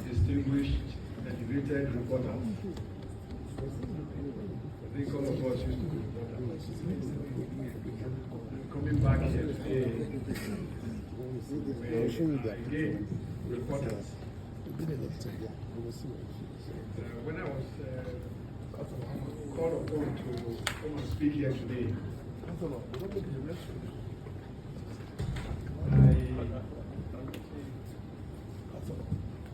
distinguished, elevated reporters. I think all of us used to be reporters. Coming back here today, again, reporters. When I was called upon to come and speak here today,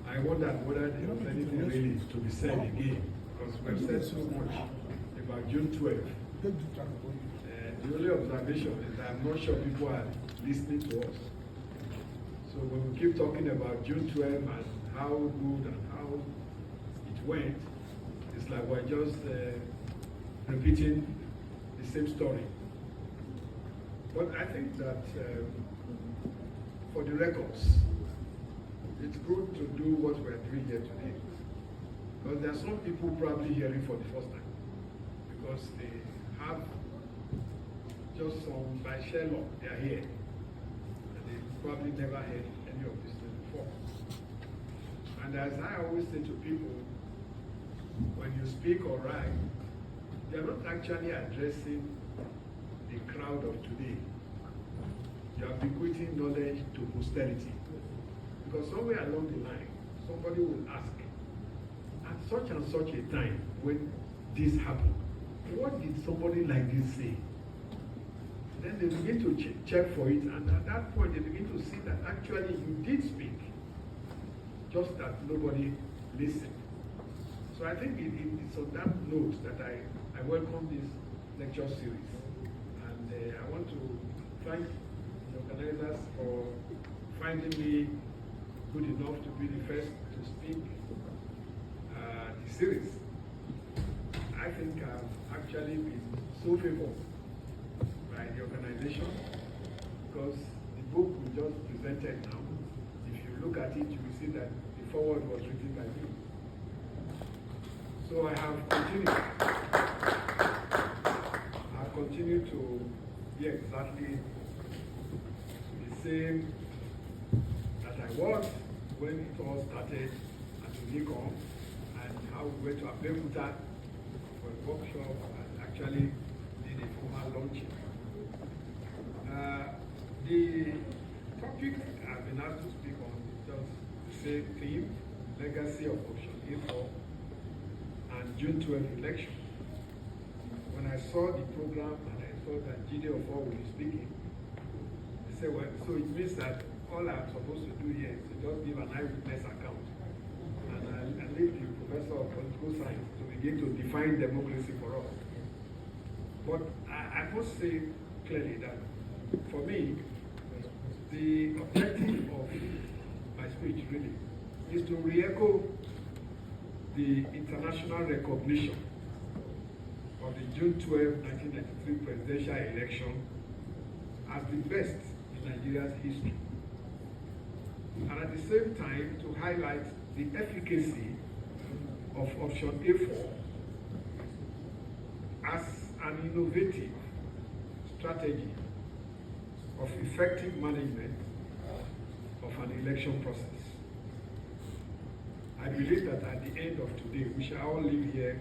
I wondered whether there was anything really to be said again, because we've said so much about June 12th. The only observation is that I'm not sure people are listening to us. So when we keep talking about June 12th and how good and how it went, it's like we're just repeating the same story. But I think that for the records, it's good to do what we're doing here today. Because there are some people probably hearing for the first time. Because they have just some, by Sherlock, they are here. And they probably never heard any of this thing before. And as I always say to people, when you speak or write, you're not actually addressing the crowd of today. You are bequeathing knowledge to posterity. Because somewhere along the line, somebody will ask, at such and such a time when this happened, what did somebody like this say? Then they begin to check for it, and at that point they begin to see that actually you did speak, just that nobody listened. So I think it's on that note that I welcome this lecture series. And I want to thank the organizers for finding me good enough to be the first to speak the series. I think I've actually been so favored by the organization because the book we just presented now, if you look at it, you will see that the foreword was written by me. So I have continued to be exactly the same that I was when it all started at Inaugural, and how we went to Abeokuta for a workshop and actually did a formal launching. The topic I've been asked to speak on is just the same theme, legacy of Option A4 and June 12th election. When I saw the program and I saw that Jide Ofo will be speaking, I said, well, so it means that all I'm supposed to do here is to just give an eyewitness account. And I leave the professor of political science to begin to define democracy for us. But I must say clearly that for me, the objective of my speech really is to re-echo the international recognition of the June 12, 1993 presidential election as the best in Nigeria's history. And at the same time, to highlight the efficacy of Option A4 as an innovative strategy of effective management of an election process. I believe that at the end of today, we shall all live here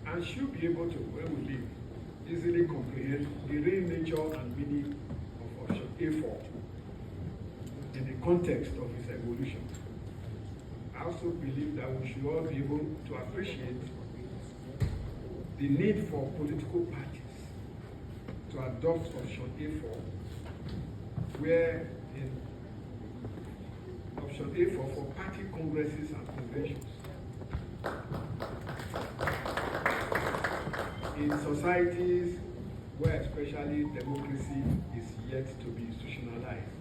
and should be able to, when we live, easily comprehend the real nature and meaning of Option A4 in the context of its evolution. I also believe that we should all be able to appreciate the need for political parties to adopt Option A4, where in Option A4 for party congresses and conventions. In societies where especially democracy is yet to be institutionalized.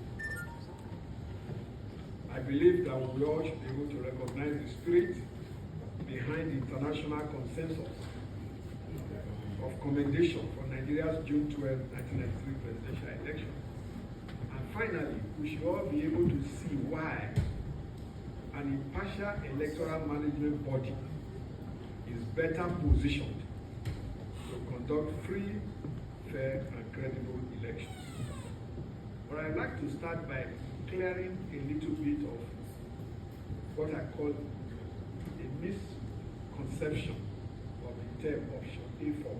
I believe that we all should be able to recognize the spirit behind the international consensus of commendation for Nigeria's June 12, 1993 presidential election. And finally, we should all be able to see why an impartial electoral management body is better positioned to conduct free, fair, and credible elections. But I'd like to start by clearing a little bit of what I call a misconception of the term option A4.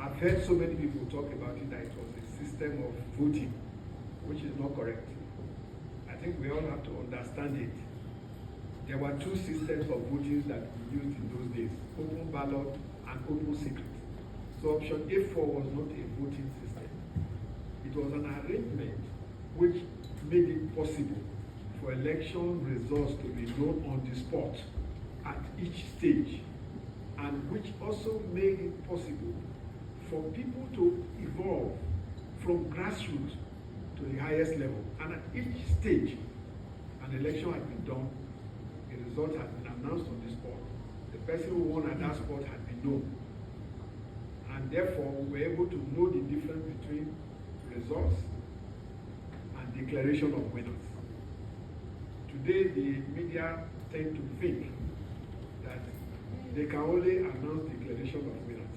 I've heard so many people talk about it that it was a system of voting, which is not correct. I think we all have to understand it. There were two systems of voting that we used in those days, open ballot and open secret. So option A4 was not a voting system. It was an arrangement which made it possible for election results to be known on the spot at each stage, and which also made it possible for people to evolve from grassroots to the highest level. And at each stage, an election had been done, a result had been announced on the spot. The person who won at that spot had been known. And therefore, we were able to know the difference between results and declaration of winners. Today, the media tend to think that they can only announce declaration of winners,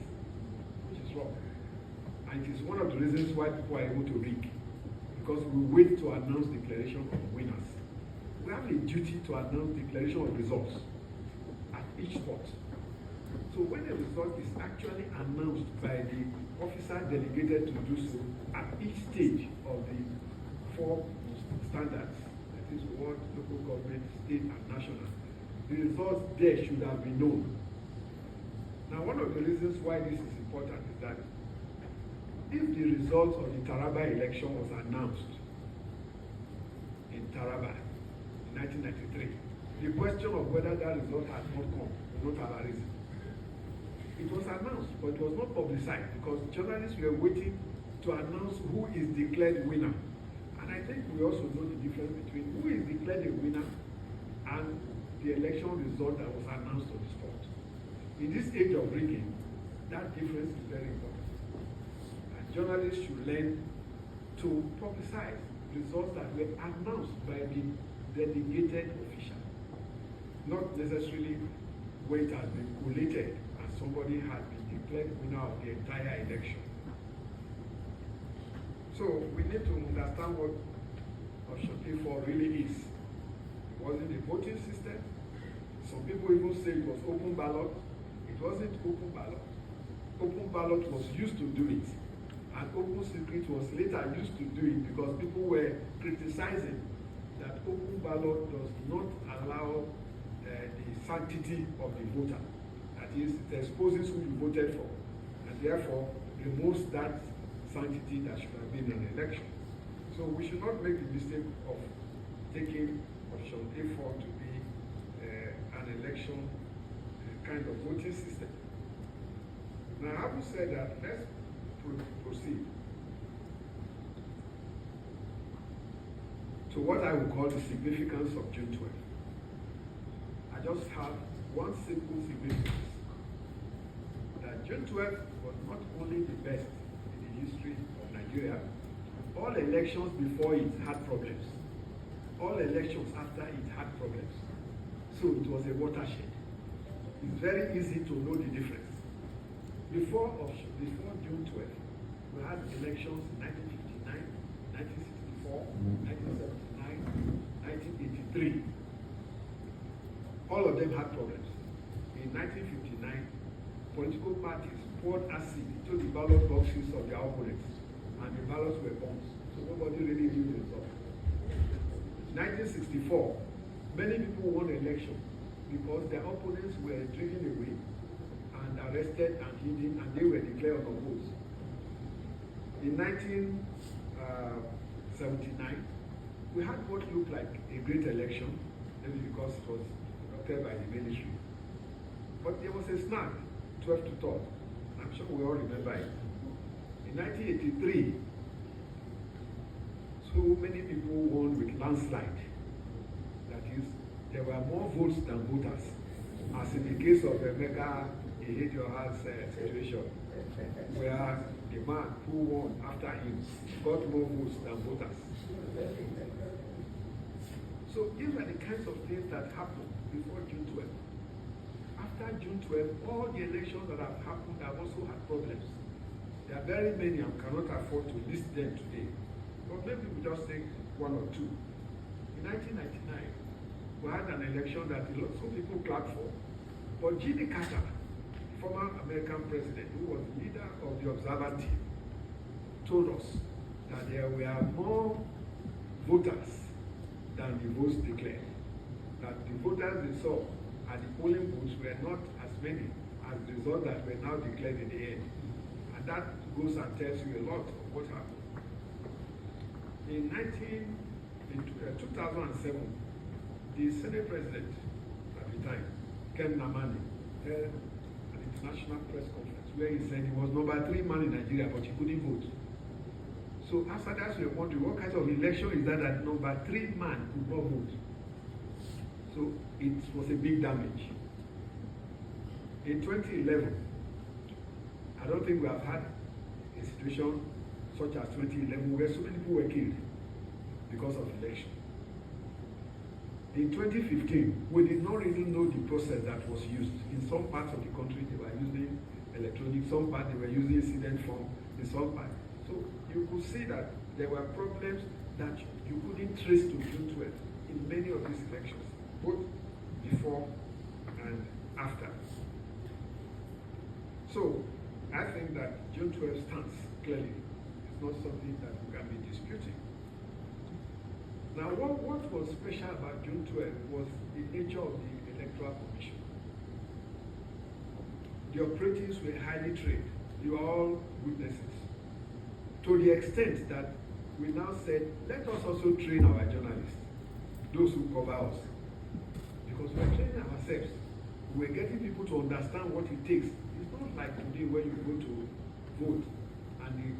which is wrong. And it is one of the reasons why people are able to rig, because we wait to announce declaration of winners. We have a duty to announce declaration of results at each spot. So when a result is actually announced by the officer delegated to do so at each stage of the four standards, that is ward, local government, state, and national, the results there should have been known. Now, one of the reasons why this is important is that if the result of the Taraba election was announced in Taraba in 1993, the question of whether that result had not come would not have arisen. It was announced, but it was not publicized because journalists were waiting to announce who is declared winner. And I think we also know the difference between who is declared a winner and the election result that was announced on the spot. In this age of rigging, that difference is very important. And journalists should learn to publicize results that were announced by the delegated official, not necessarily when it has been collated and somebody has been declared winner of the entire election. So we need to understand what option A4 really is. It wasn't a voting system. Some people even say it was open ballot. It wasn't open ballot. Open ballot was used to do it. And open secret was later used to do it because people were criticizing that open ballot does not allow the sanctity of the voter. That is, it exposes who you voted for, and therefore removes that sanctity that should have been an election. So we should not make the mistake of taking option A4 to be an election kind of voting system. Now, having said that, let's proceed to what I would call the significance of June 12th. I just have one simple significance, that June 12th was not only the best in the history of Nigeria. All elections before it had problems. All elections after it had problems. So it was a watershed. It's very easy to know the difference. Before June 12th, we had elections in 1959, 1964, 1979, 1983. All of them had problems. In 1959, political parties poured acid into the ballot boxes of their opponents, and the ballots were bombs. So nobody really knew the result. In 1964, many people won the election because their opponents were driven away and arrested and hidden, and they were declared unopposed. In 1979, we had what looked like a great election, maybe because it was conducted by the military. But there was a snag, 12 to 12. I'm sure we all remember it. In 1983, so many people won with landslide. That is, there were more votes than voters, as in the case of Mega Iredia situation, where the man who won after him got more votes than voters. So these are the kinds of things that happened before June 12th. After June 12th, all the elections that have happened have also had problems. There are very many, and cannot afford to list them today. But maybe we just take one or two. In 1999, we had an election that some people clapped for, but Jimmy Carter, former American president, who was leader of the Observer team, told us that there were more voters than the votes declared. That the voters they saw at the polling booths were not as many as the results that were now declared in the end. And that goes and tells you a lot of what happened. In 2007, the Senate President at the time, Ken Namani, held an international press conference where he said he was number 3 man in Nigeria, but he couldn't vote. So after that, we were wondering what kind of election is that number 3 man could not vote. So it was a big damage. In 2011, I don't think we have had a situation such as 2011 where so many people were killed because of election. In 2015, we did not really know the process that was used. In some parts of the country, they were using electronic, some parts they were using incident form, in some parts. So you could see that there were problems that you couldn't trace to June 12th in many of these elections, both before and after. So I think that June 12th stands clearly. It's not something that we can be disputing. Now, what was special about June 12th was the nature of the Electoral Commission. The operatives were highly trained. You are all witnesses. To the extent that we now said, let us also train our journalists, those who cover us. Because we're training ourselves. We're getting people to understand what it takes. It's not like today when you go to vote and the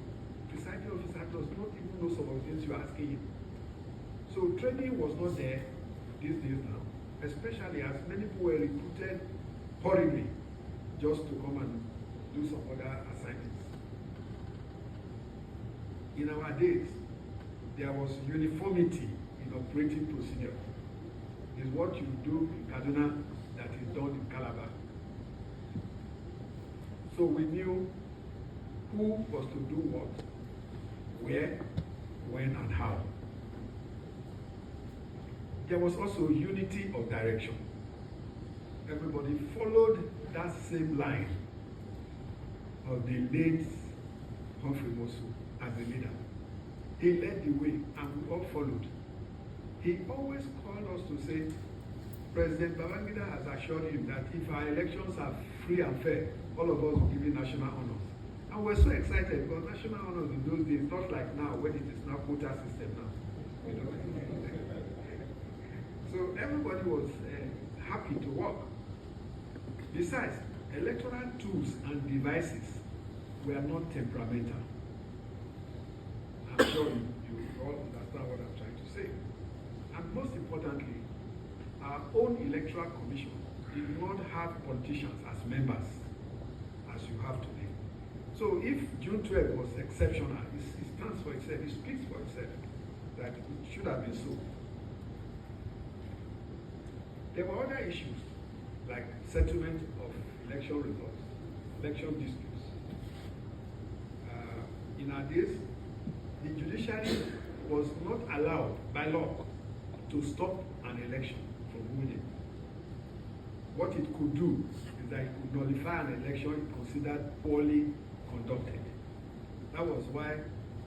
presiding officer does not even know some of the things you're asking him. So training was not there these days now, especially as many people were recruited hurriedly just to come and do some other assignments. In our days, there was uniformity in operating procedure. It's what you do in Kaduna that is done in Calabar. So we knew who was to do what, where, when, and how. There was also unity of direction. Everybody followed that same line of the late Humphrey Mosu as the leader. He led the way and we all followed. He always called us to say, President Babangida has assured him that if our elections are free and fair, all of us will give you national honors. And we're so excited because national honors in those days, not like now when it is now quota system now. You know? So everybody was happy to work. Besides, electoral tools and devices were not temperamental. I'm sure you all understand what I'm trying to say. And most importantly, our own electoral commission did not have politicians as members as you have today. So if June 12th was exceptional, it stands for itself, it speaks for itself, that it should have been so. There were other issues like settlement of election results, election disputes. In our days, the judiciary was not allowed by law to stop an election from winning. What it could do is that it could nullify an election considered poorly conducted. That was why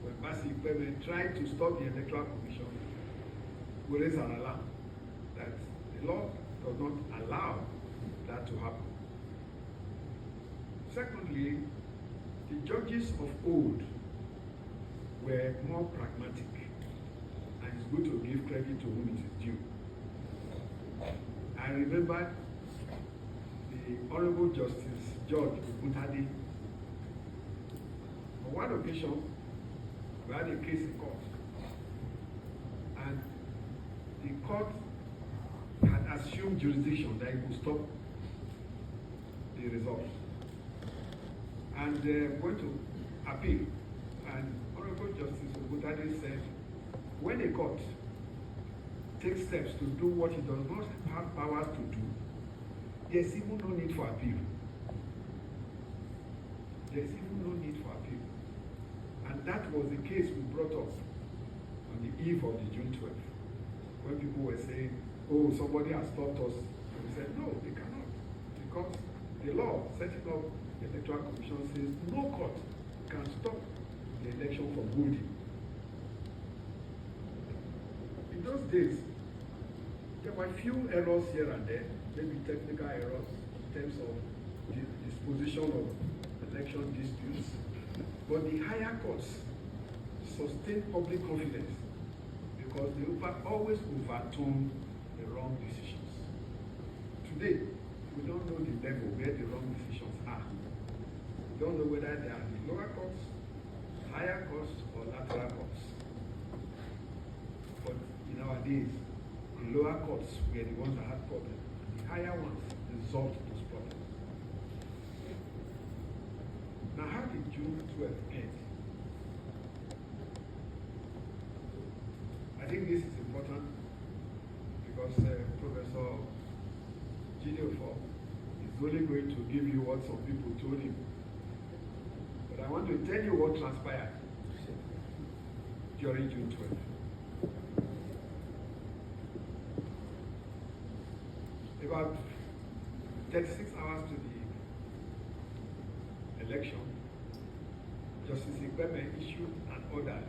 when Basi Ikpeme tried to stop the Electoral Commission, we raised an alarm that the law does not allow that to happen. Secondly, the judges of old were more pragmatic, and it's good to give credit to whom it is due. I remember the Honorable Justice George Mutadi. On one occasion, we had a case in court, and the court had assumed jurisdiction that it could stop the results. And went to appeal, and Honorable Justice Mutadi said, when a court takes steps to do what it does not have powers to do, there's even no need for appeal. There's even no need for appeal. And that was the case we brought up on the eve of the June 12th, when people were saying, oh, somebody has stopped us, and we said, no, they cannot, because the law setting up the Electoral Commission says no court can stop the election from holding. In those days, there were few errors here and there, maybe technical errors in terms of the disposition of election disputes, but the higher courts sustained public confidence because they always overturn the wrong decisions. Today, we don't know the level where the wrong decisions are. We don't know whether they are the lower courts, higher courts, or lateral courts. But in our days, the lower courts were the ones that had problems. The higher ones resolved those problems. Now, how did June 12th end? I think this is important because Professor Gideon is only going to give you what some people told him. But I want to tell you what transpired during June 12th. About 36 hours to the election, Justice Igbeme issued an order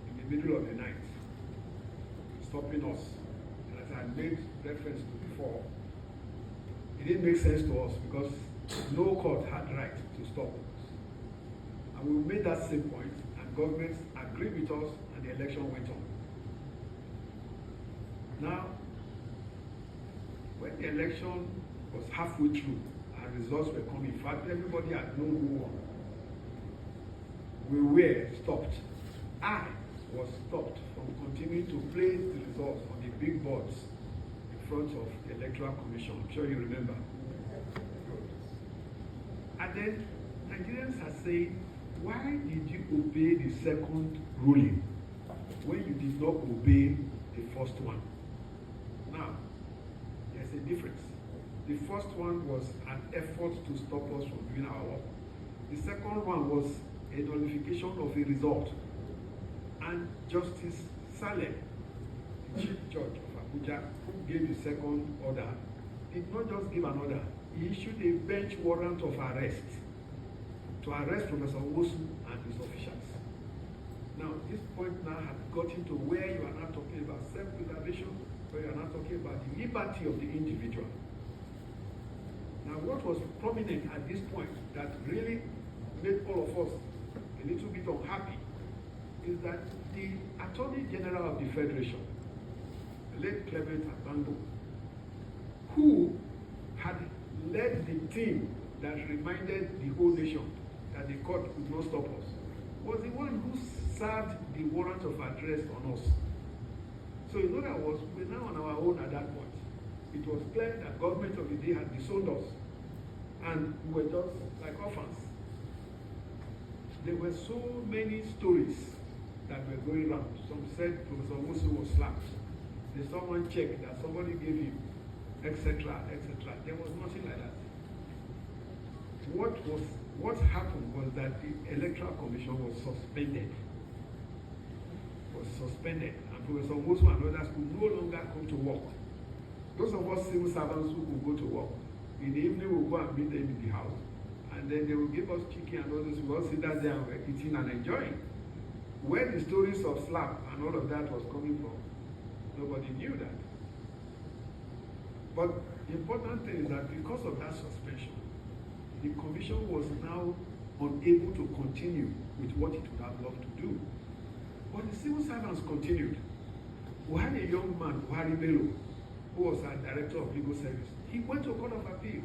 in the middle of the night, stopping us. And as I made reference to before, it didn't make sense to us because no court had right to stop us. And we made that same point, and governments agreed with us, and the election went on. Now, when the election was halfway through and results were coming, in fact, everybody had known who won. We were stopped. I was stopped from continuing to place the results on the big boards in front of the Electoral Commission. I'm sure you remember. And then Nigerians are saying, why did you obey the second ruling when you did not obey the first one? Now, there's a difference. The first one was an effort to stop us from doing our work. The second one was a nullification of a result. And Justice Saleh, the Chief Judge of Abuja, who gave the second order, did not just give an order. He issued a bench warrant of arrest to arrest Professor Wosu and his officials. Now, this point now has gotten to where you are now talking about self-preservation, where you are now talking about the liberty of the individual. Now, what was prominent at this point that really made all of us a little bit unhappy is that the Attorney General of the Federation, the late Clement Abango, who had led the team that reminded the whole nation that the court could not stop us, was the one who served the warrant of arrest on us. So in other words, we're now on our own at that point. It was clear that government of the day had disowned us, and we were just like orphans. There were so many stories that were going around. Some said Professor Wosu was slapped. There's someone checked that somebody gave him, etc., etc. There was nothing like that. What happened was that the Electoral Commission was suspended. And Professor Wosu and others could no longer come to work. Those of us civil servants who could go to work, in the evening we'll go and meet them in the house, and then they will give us chicken and all this. We'll all sit down there and we're eating and enjoying. Where the stories of slap and all of that was coming from, nobody knew that. But the important thing is that because of that suspension, the commission was now unable to continue with what it would have loved to do. But the civil servants continued. We had a young man, Buhari Bello, who was our director of legal service. He went to a court of appeal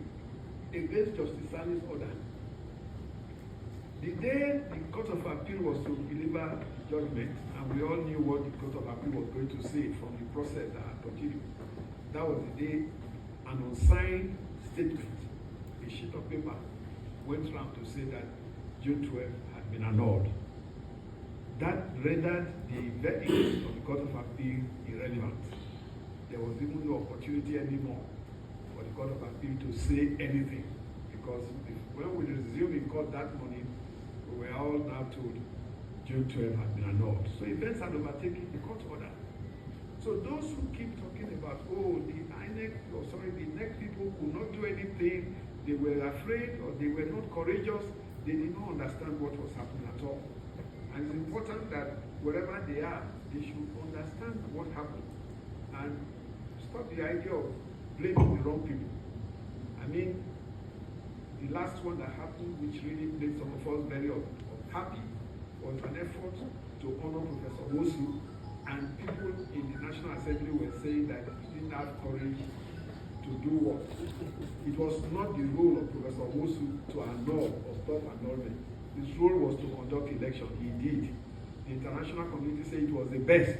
against Justice Saleh's order. The day the court of appeal was to deliver judgment, and we all knew what the court of appeal was going to say from the process that had continued, that was the day an unsigned statement, a sheet of paper, went round to say that June 12 had been annulled. That rendered the verdict of the court of appeal irrelevant. There was even no opportunity anymore for the court of appeal to say anything, because when we resumed in court that morning, we were all now told June 12 had been annulled. So events had overtaken the court order. So those who keep talking about, oh, the NEC people could not do anything, they were afraid or they were not courageous, they did not understand what was happening at all. And it's important that wherever they are, they should understand what happened and stop the idea of blaming the wrong people. I mean, the last one that happened, which really made some of us very happy, was an effort to honor Professor Wosu, and people in the National Assembly were saying that he didn't have courage to do what? It was not the role of Professor Wosu to annul or stop annulment. His role was to conduct election. He did. The international community said it was the best.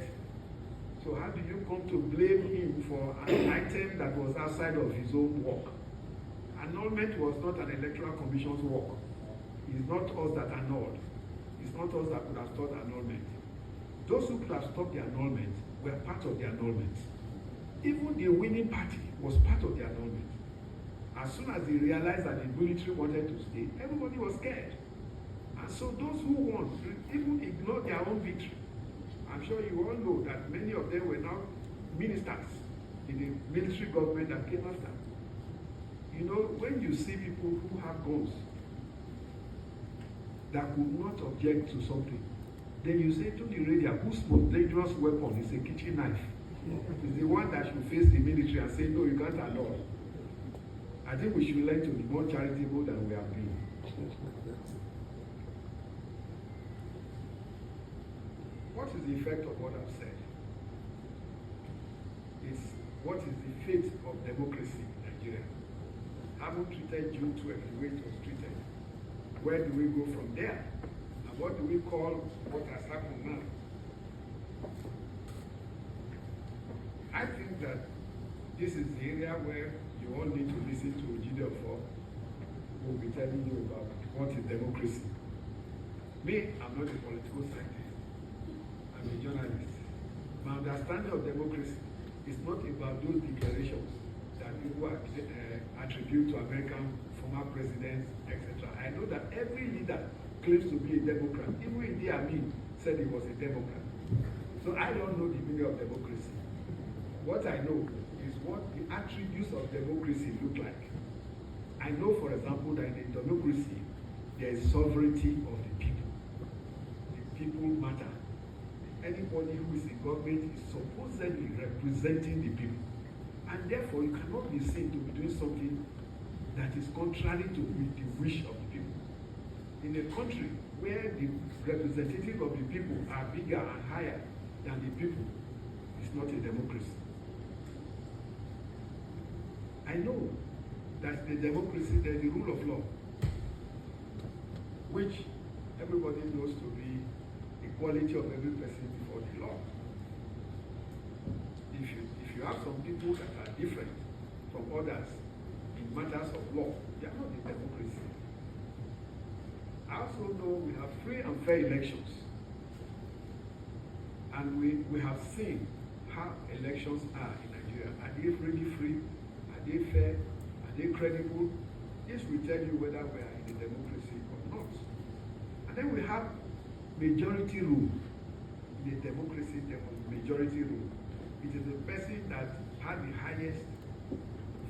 So how do you come to blame him for an item that was outside of his own work? Annulment was not an electoral commission's work. It's not us that annulled. It's not us that could have stopped annulment. Those who could have stopped the annulment were part of the annulment. Even the winning party was part of the annulment. As soon as they realized that the military wanted to stay, everybody was scared. And so those who won even ignored their own victory. I'm sure you all know that many of them were now ministers in the military government that came after. You know, when you see people who have guns that could not object to something, then you say to the Iredia, whose most dangerous weapon is a kitchen knife. It's the one that should face the military and say, no, you can't allow. I think we should learn to be more charitable than we have been. What is the effect of what I've said? It's what is the fate of democracy in Nigeria? Haven't treated June 12 the way it was treated. Where do we go from there? And what do we call what has happened now? I think that this is the area where you all need to listen to Ojide for, who will be telling you about what is democracy. Me, I'm not a political scientist. I'm a journalist. My understanding of democracy is not about those declarations that people attribute to American former presidents, etc. I know that every leader claims to be a Democrat. Even Idi Amin said he was a Democrat. So I don't know the meaning of democracy. What I know is what the attributes of democracy look like. I know, for example, that in a democracy, there is sovereignty of the people. The people matter. Anybody who is in government is supposedly representing the people. And therefore, you cannot be seen to be doing something that is contrary to the wish of the people. In a country where the representatives of the people are bigger and higher than the people, it's not a democracy. I know that the democracy, there's the rule of law, which everybody knows to be equality of every person before the law. If you have some people that are different from others in matters of law, they are not a democracy. I also know we have free and fair elections. And we have seen how elections are in Nigeria. Are they really free? Are they fair? Are they credible? This will tell you whether we are in a democracy or not. And then we have majority rule. In a democracy, there was majority rule. It is the person that had the highest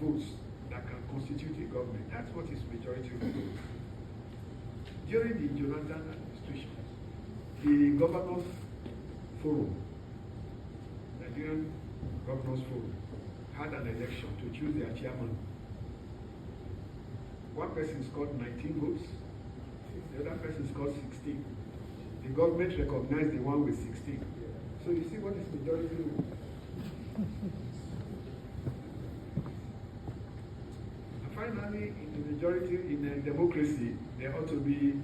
votes that can constitute a government. That's what is majority rule. During the Jonathan administration, the Governors Forum, Nigerian Governors Forum, had an election to choose their chairman. One person scored 19 votes, the other person scored 16. The government recognized the one with 16. So you see what is majority rule. And finally, in the majority, in a democracy, there ought to be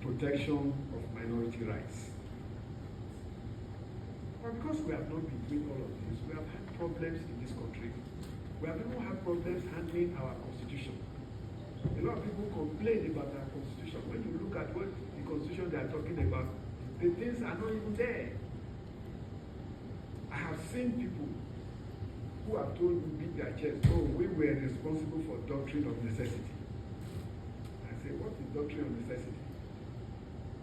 protection of minority rights. But because we have not been doing all of this, we have had problems in this country. We have even had problems handling our constitution. A lot of people complain about our constitution. When you look at what the constitution they are talking about, the things are not even there. I have seen people who have told me, beat their chest, oh, we were responsible for doctrine of necessity. I say, what is doctrine of necessity?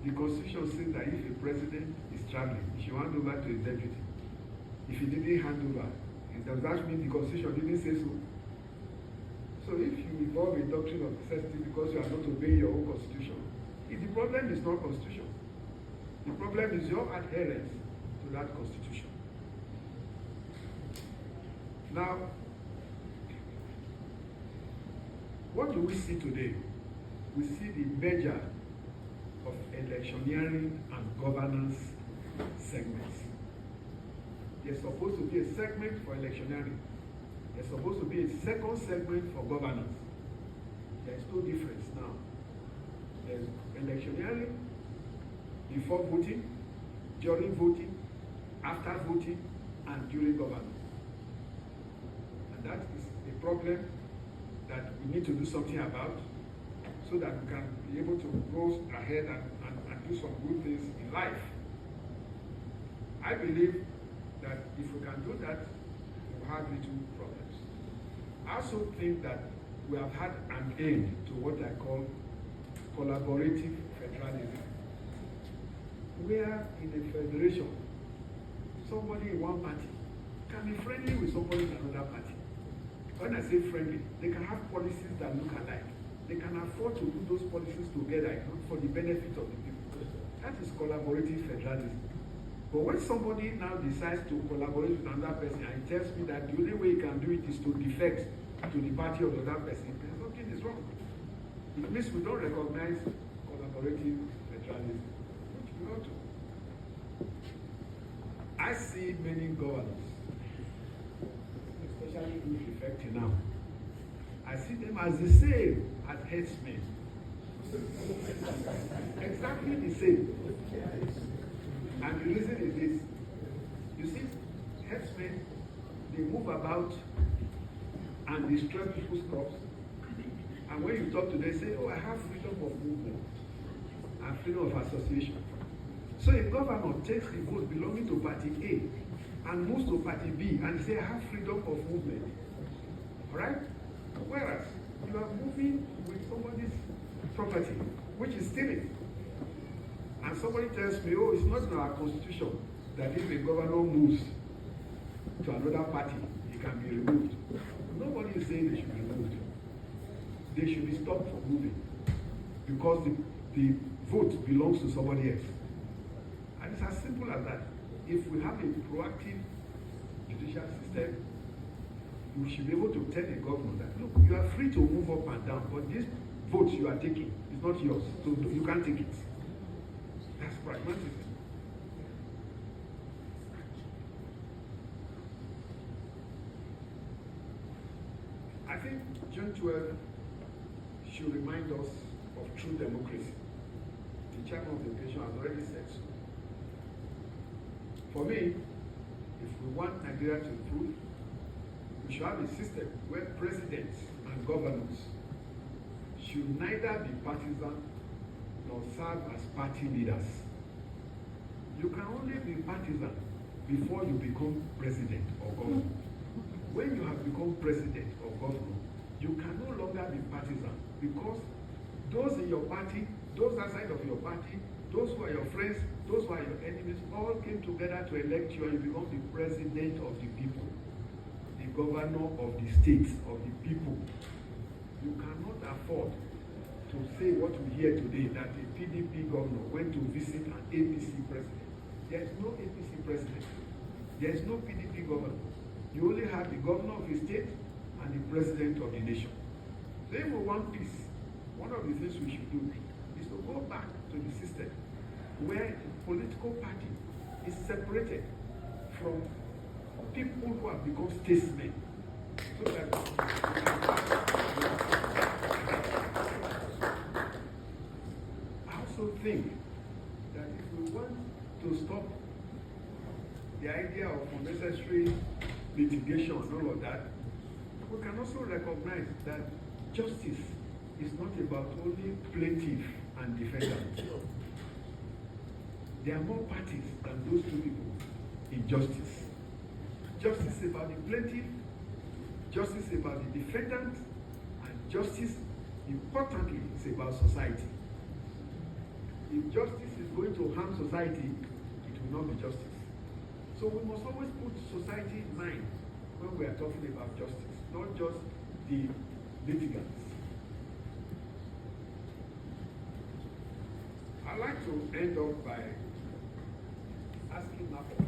The Constitution says that if a president is traveling, he should hand over to his deputy. If he didn't hand over, does that mean the Constitution didn't say so? So if you involve a doctrine of necessity because you are not obeying your own Constitution, the problem is not Constitution. The problem is your adherence to that Constitution. Now, what do we see today? We see the merger of electioneering and governance segments. There's supposed to be a segment for electioneering. There's supposed to be a second segment for governance. There's no difference now. There's electioneering before voting, during voting, after voting, and during governance. And that is a problem that we need to do something about so that we can be able to go ahead and do some good things in life. I believe that if we can do that, we'll have little problems. I also think that we have had an end to what I call collaborative federalism. Where in a federation, somebody in one party can be friendly with somebody in another party. When I say friendly, they can have policies that look alike. They can afford to do those policies together for the benefit of the people. That is collaborative federalism. But when somebody now decides to collaborate with another person and tells me that the only way he can do it is to defect to the party of the other person, then something is wrong. It means we don't recognize collaborative federalism, which we ought to. I see many governors, especially who is defecting now. I see them as the same as headsmen. Exactly the same. And the reason is this. You see, headsmen, they move about and destroy people's crops. And when you talk to them, they say, oh, I have freedom of movement and freedom of association. So a governor takes the vote belonging to party A and moves to party B and say, I have freedom of movement. Alright? Whereas you are moving with somebody's property, which is stealing. And somebody tells me, oh, it's not in our constitution that if a governor moves to another party, he can be removed. Nobody is saying they should be removed. They should be stopped from moving because the vote belongs to somebody else. And it's as simple as that. If we have a proactive judicial system, we should be able to tell the governor that, look, you are free to move up and down, but this vote you are taking is not yours, so you can't take it. That's pragmatism. I think June 12 should remind us of true democracy. The chairman of the occasion has already said so. For me, if we want Nigeria to improve, we should have a system where presidents and governors should neither be partisan nor serve as party leaders. You can only be partisan before you become president or governor. When you have become president or governor, you can no longer be partisan because those in your party, those outside of your party, those who are your friends, those who are your enemies, all came together to elect you and you become the president of the people, the governor of the state, of the people. You cannot afford to say what we hear today, that a PDP governor went to visit an APC president. There is no APC president. There is no PDP governor. You only have the governor of the state and the president of the nation. So if we want peace, one of the things we should do is to go back to the system where the political party is separated from people who have become statesmen. So that I also think that if we want to stop the idea of unnecessary litigation and all of that, we can also recognize that justice is not about only plaintiff and defendant. There are more parties than those two people in justice. Justice is about the plaintiff, justice is about the defendant, and justice, importantly, is about society. If justice going to harm society, it will not be justice. So we must always put society in mind when we are talking about justice, not just the litigants. I'd like to end up by asking NAPOC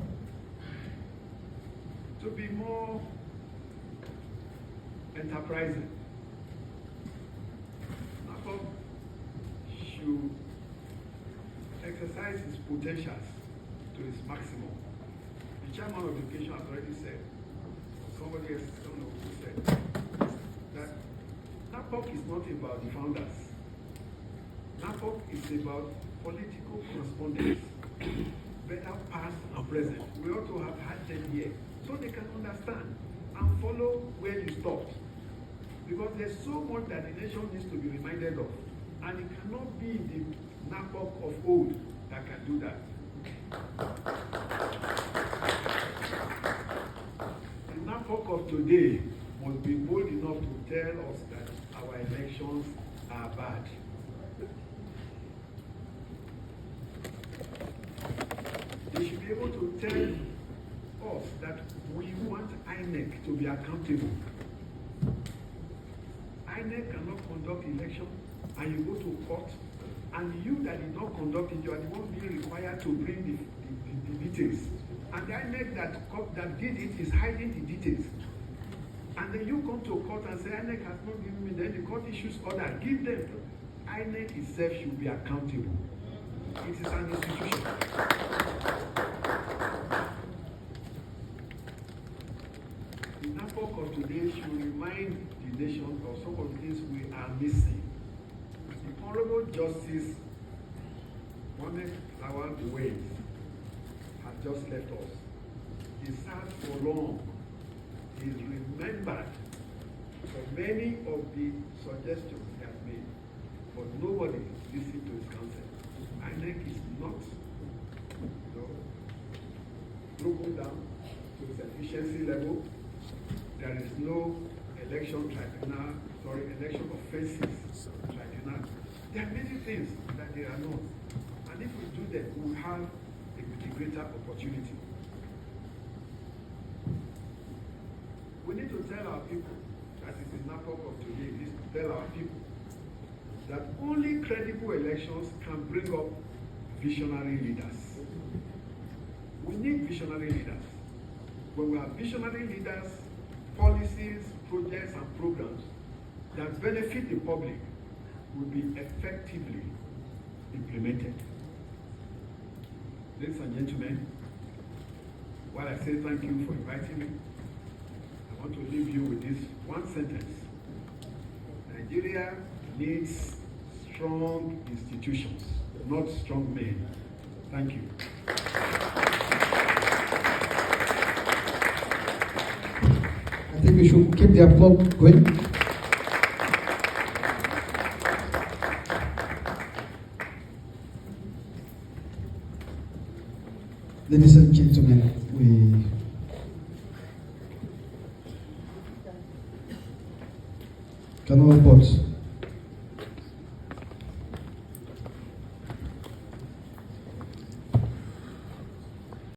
to be more enterprising. NAPOC should exercise its potentials to its maximum. The chairman of education has already said, somebody else, I don't know who said, that NAPOC is not about the founders. NAPOC is about political correspondence, better past and present. We ought to have had them here so they can understand and follow where you stopped. Because there's so much that the nation needs to be reminded of. And it cannot be the NAPOC of old that can do that. The NAPOC of today must be bold enough to tell us that our elections are bad. They should be able to tell us that we want INEC to be accountable. INEC cannot conduct election and you go to court, and you that did not conduct it, you are the one being required to bring the details. And the INEC that did it is hiding the details. And then you come to court and say, INEC has not given me, then the court issues order. Give them. INEC itself should be accountable. It is an institution. The NAPOC of today should remind the nation of some of the things we are missing. The Honorable Justice Mohammed Lawal Duwayne has just left us. He served for long. He is remembered for many of the suggestions he has made, but nobody listened to his counsel. INEC is not broken down to its efficiency level. There is no election offenses tribunal. There are many things that they are not. And if we do that, we will have a greater opportunity. We need to tell our people, that is the NAPOC of today, is to tell our people that only credible elections can bring up visionary leaders. We need visionary leaders. When we have visionary leaders, policies, projects, and programs that benefit the public will be effectively implemented. Ladies and gentlemen, while I say thank you for inviting me, I want to leave you with this one sentence. Nigeria needs strong institutions, not strong men. Thank you. I think we should keep the applause going. Ladies and gentlemen, we cannot but